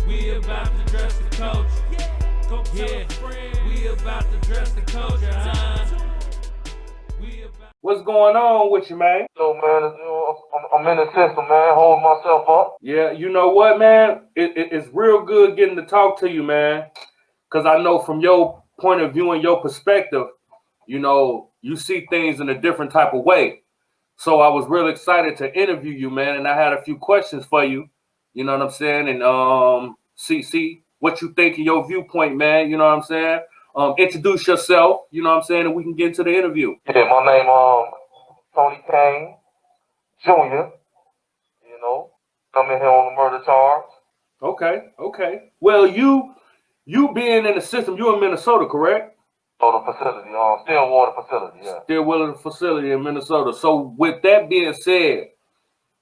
We about to dress the culture. Yeah, we about to dress the culture, What's going on with you, man? So, man, I'm in the system, man, holding myself up. Yeah, you know what, man? It's real good getting to talk to you, man. Because I know from your point of view and your perspective, you know, you see things in a different type of way. So I was real excited to interview you, man, and I had a few questions for you. You know what I'm saying? And see what you think of your viewpoint, man. You know what I'm saying? Introduce yourself, you know what I'm saying, and we can get into the interview. Yeah, my name Tony Kane Jr. You know, I'm in here on the murder charge. Okay. Well, you being in the system, you're in Minnesota, correct? So the facility, Stillwater facility, yeah. Stillwater facility in Minnesota. So with that being said,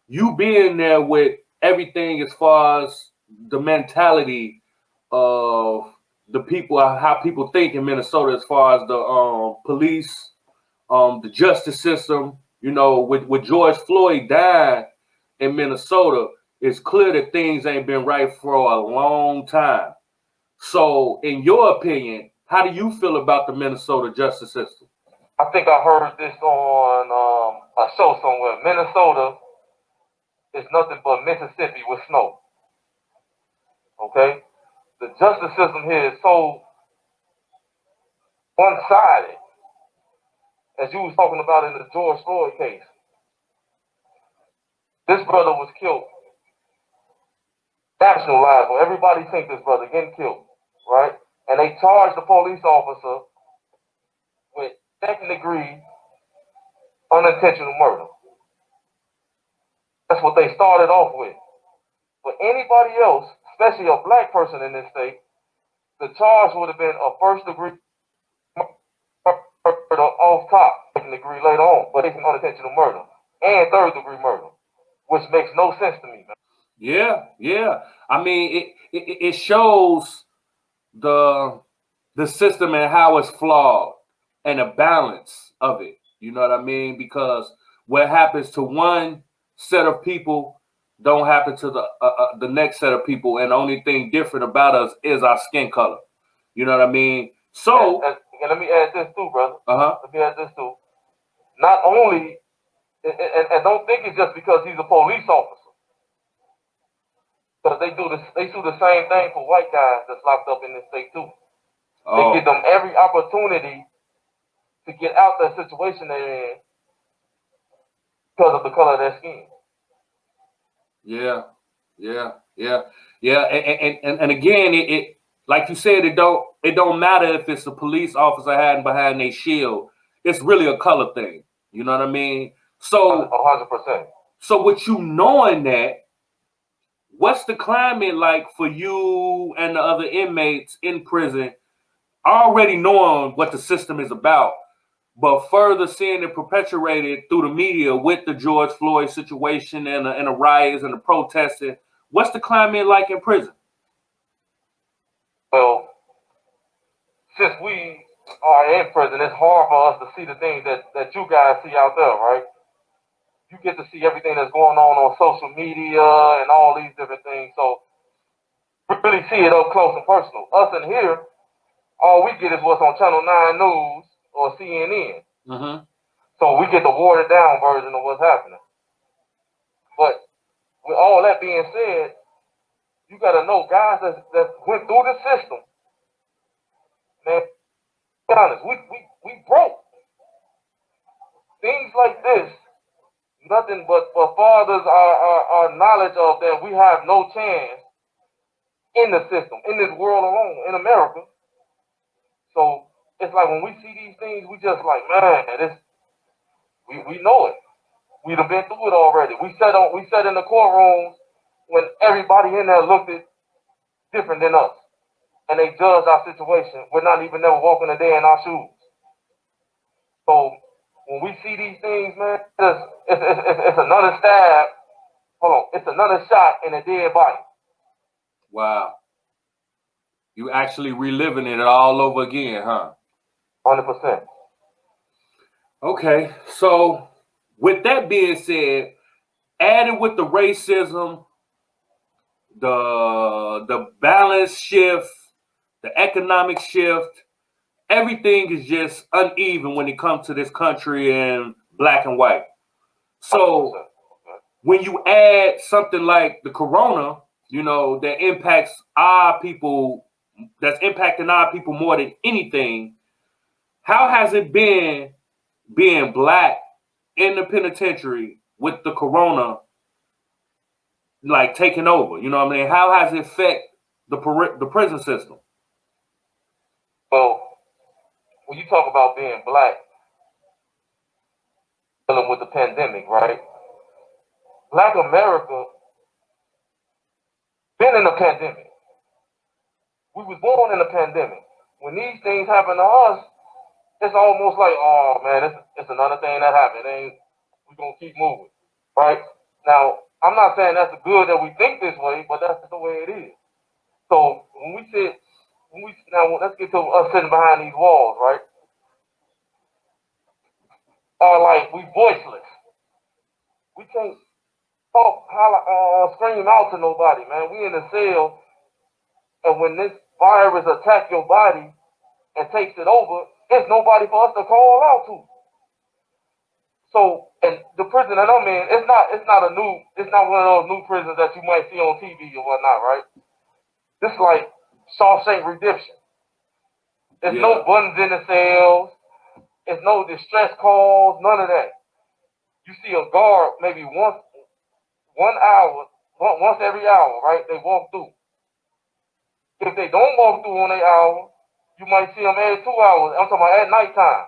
you being there with everything as far as the mentality of the people, how people think in Minnesota, as far as the police, the justice system, you know, with George Floyd died in Minnesota, it's clear that things ain't been right for a long time. So, in your opinion, how do you feel about the Minnesota justice system? I think I heard this on a show somewhere. Minnesota is nothing but Mississippi with snow. Okay? The justice system here is so one-sided, as you was talking about in the George Floyd case. This brother was killed. National libel. Everybody think this brother getting killed, right? And they charged the police officer with second-degree unintentional murder. That's what they started off with. For anybody else, especially a black person in this state, the charge would have been a first-degree murder off top, second-degree later on, but it's an unintentional murder and third-degree murder, which makes no sense to me, man. Yeah. I mean, it shows the system and how it's flawed and the balance of it. You know what I mean? Because what happens to one set of people don't happen to the next set of people, and the only thing different about us is our skin color. You know what I mean? So, and let me add this too, brother. Let me add this too. Not only, and don't think it's just because he's a police officer. Because they do the same thing for white guys that's locked up in this state too. They give them every opportunity to get out that situation they're in because of the color of their skin. Yeah. And again, it like you said, it don't matter if it's a police officer hiding behind their shield. It's really a color thing. You know what I mean? So 100%. So with you knowing that, what's the climate like for you and the other inmates in prison, already knowing what the system is about, but further seeing it perpetuated through the media with the George Floyd situation and the riots and the protesting? What's the climate like in prison? Well, since we are in prison, it's hard for us to see the things that you guys see out there, right? You get to see everything that's going on social media and all these different things. So really see it up close and personal. Us in here, all we get is what's on Channel 9 News or CNN. Mm-hmm. So we get the watered down version of what's happening. But with all that being said, you got to know guys that went through the system. Man, be honest, we broke. Things like this, nothing but fathers our knowledge of that we have no chance in the system, in this world alone, in America. So it's like when we see these things, we just like, man, we know it. We've been through it already. We sat in the courtrooms when everybody in there looked at different than us. And they judged our situation. We're not even never walking a day in our shoes. So when we see these things, man, it's another stab. Hold on, it's another shot in a dead body. Wow. You actually reliving it all over again, huh? 100%. Okay, so with that being said, added with the racism, the balance shift, the economic shift, everything is just uneven when it comes to this country in black and white. So when you add something like the corona, that impacts our people, that's impacting our people more than anything, how has it been being black in the penitentiary with the corona like taking over? You know what I mean? How has it affected the prison system? Well, when you talk about being black, dealing with the pandemic, right? Black America been in a pandemic. We was born in a pandemic. When these things happen to us, it's almost like, oh man, it's another thing that happened. We're gonna keep moving, right? Now, I'm not saying that's good that we think this way, but that's the way it is. So now let's get to us sitting behind these walls, right? Like we voiceless. We can't talk, holler, scream out to nobody, man. We in a cell, and when this virus attacks your body and takes it over, there's nobody for us to call out to. So, and the prison that I'm in, it's not one of those new prisons that you might see on TV or whatnot, right? This is like Shawshank Redemption. There's no buttons in the cells. There's no distress calls, none of that. You see a guard maybe once every hour, right? They walk through. If they don't walk through on their hour, you might see them every 2 hours. I'm talking about at nighttime.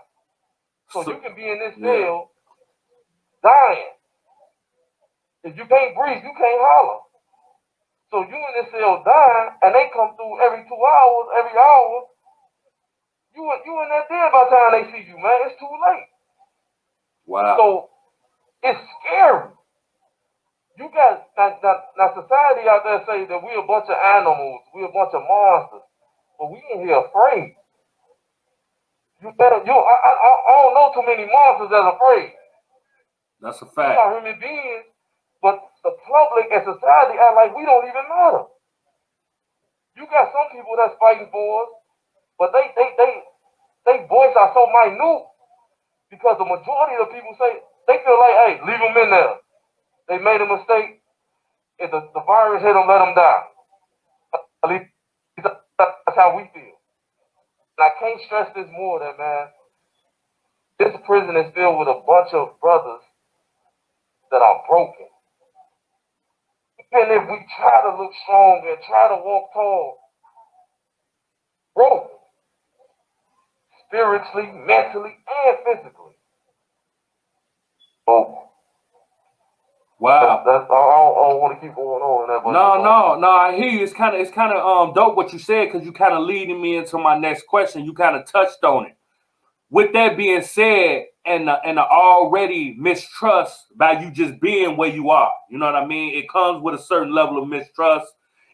So you can be in this cell dying. If you can't breathe, you can't holler. So you in this cell dying, and they come through every 2 hours, every hour. You in there dead by the time they see you, man. It's too late. Wow. So it's scary. You got now society out there say that we a bunch of animals, we a bunch of monsters, but we in here afraid. I don't know too many monsters that's afraid. That's a fact. We're not human beings, but the public and society act like we don't even matter. You got some people that's fighting for us, but they voice are so minute because the majority of the people say they feel like, hey, leave them in there. They made a mistake. If the virus hit them, let them die. At least that's how we feel. And I can't stress this more than, man, this prison is filled with a bunch of brothers that are broken. Even if we try to look strong and try to walk tall, broken. Spiritually, mentally, and physically. Oh. Wow. I don't want to keep going on in that. No. I hear you. It's kind of dope what you said, because you kind of leading me into my next question. You kind of touched on it. With that being said, and the already mistrust by you just being where you are, you know what I mean? It comes with a certain level of mistrust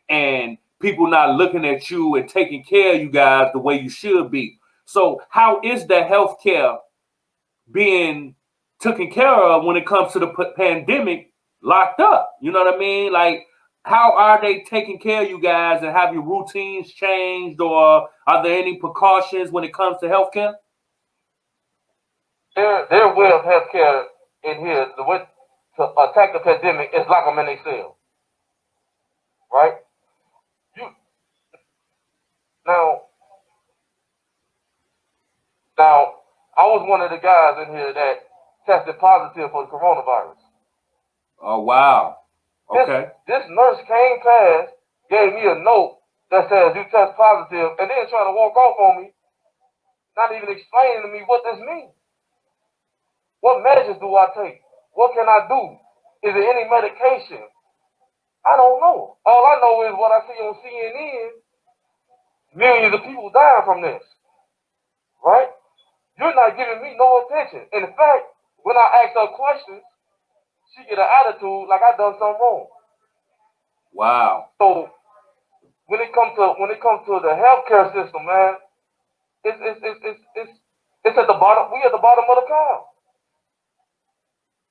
and people not looking at you and taking care of you guys the way you should be. So how is the healthcare being taken care of when it comes to the pandemic locked up? You know what I mean? Like, how are they taking care of you guys, and have your routines changed, or are there any precautions when it comes to healthcare? Their way of healthcare in here, the way to attack the pandemic is lock them in their cell. Right? Now, I was one of the guys in here that tested positive for the coronavirus. Oh, wow. Okay. This nurse came past, gave me a note that says you test positive, and then trying to walk off on me, not even explaining to me what this means. What measures do I take? What can I do? Is there any medication? I don't know. All I know is what I see on CNN, millions of people dying from this. Right? You're not giving me no attention. In fact, when I ask her questions, she get an attitude like I done something wrong. Wow. So when it comes to the healthcare system, man, it's at the bottom. We at the bottom of the pile.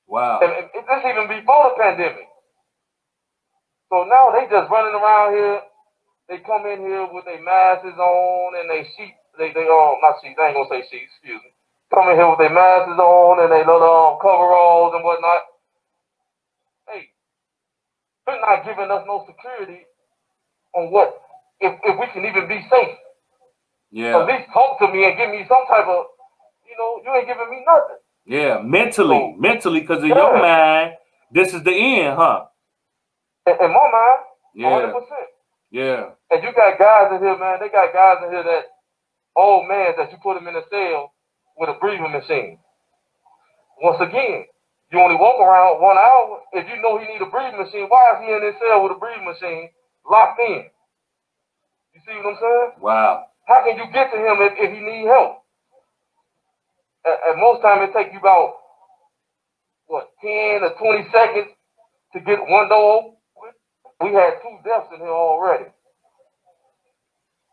Wow. And this even before the pandemic. So now they just running around here. They come in here with their masks on and they sheep. They not sheets. I ain't gonna say sheets. Excuse me. Come in here with their masks on and they little coveralls and whatnot. Hey, they're not giving us no security on what if we can even be safe. Yeah. At least talk to me and give me some type of, you ain't giving me nothing. Yeah, mentally, because in Yeah. your mind, this is the end, huh? In my mind, Yeah. 100%. Yeah. And you got guys in here, man. They got guys in here that old man that you put him in a cell with a breathing machine. Once again, you only walk around 1 hour. If you know he need a breathing machine, why is he in this cell with a breathing machine locked in? You see what I'm saying? Wow. How can you get to him if he need help? At most time it takes you about 10 or 20 seconds to get one door open. We had 2 deaths in here already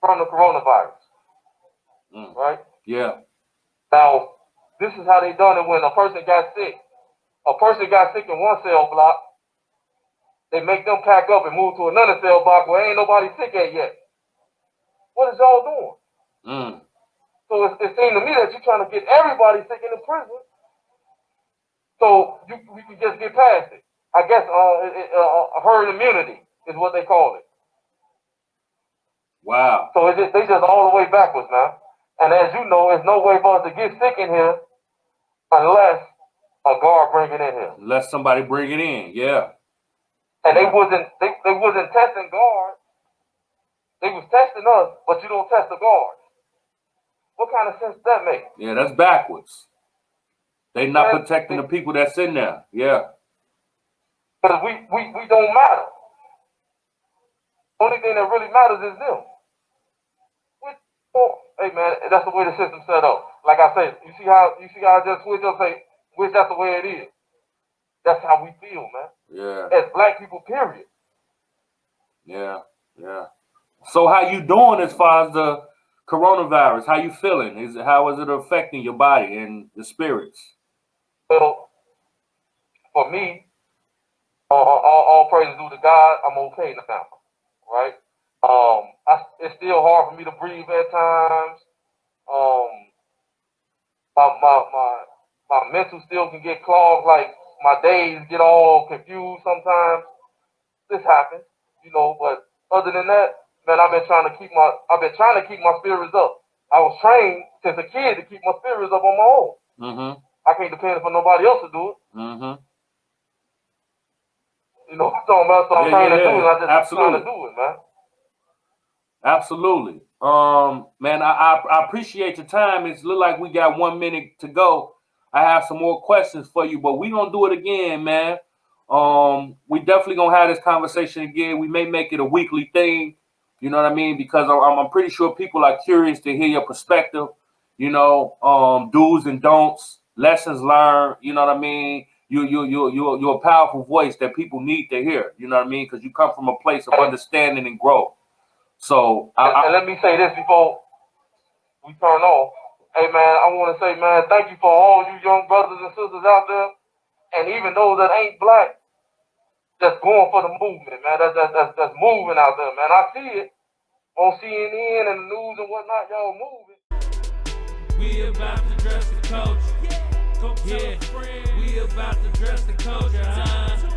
from the coronavirus. Right? Yeah. Now, this is how they done it when a person got sick. A person got sick in one cell block. They make them pack up and move to another cell block where ain't nobody sick at yet. What is y'all doing? So it seemed to me that you're trying to get everybody sick in the prison so we can just get past it. I guess herd immunity is what they call it. Wow. So they just all the way backwards now. And as you know, there's no way for us to get sick in here unless a guard bring it in here. Unless somebody bring it in, yeah. And they wasn't testing guards. They was testing us, but you don't test the guards. What kind of sense does that make? Yeah, that's backwards. They not protecting the people that's in there. Yeah. Because we don't matter. Only thing that really matters is them. Hey man, that's the way the system's set up. Like I said, you see how I just switch up, say, which that's the way it is. That's how we feel, man. Yeah. As black people, period. Yeah, yeah. So how you doing as far as the coronavirus? How you feeling? How is it affecting your body and the spirits? Well, for me, all praises due to God, I'm okay now, right? It's still hard for me to breathe at times. My mental still can get clogged. Like my days get all confused sometimes. This happens, But other than that, man, I've been trying to keep my spirits up. I was trained since a kid to keep my spirits up on my own. Mm-hmm. I can't depend upon nobody else to do it. Mm-hmm. I'm talking about, so I'm trying to do it. I just Absolutely. trying to do it, man. Absolutely. Man, I appreciate your time. It's look like we got 1 minute to go. I have some more questions for you, but we're gonna do it again, man. We definitely gonna have this conversation again. We may make it a weekly thing, you know what I mean? Because I'm pretty sure people are curious to hear your perspective, do's and don'ts, lessons learned, you know what I mean? You're a powerful voice that people need to hear, you know what I mean? Because you come from a place of understanding and growth. So and let me say this before we turn off. Hey man, I want to say, man, thank you for all you young brothers and sisters out there, and even those that ain't black, that's going for the movement, man. That's moving out there, man. I see it on CNN and the news and whatnot. Y'all moving. We about to dress the culture. Yeah, we about to dress the culture.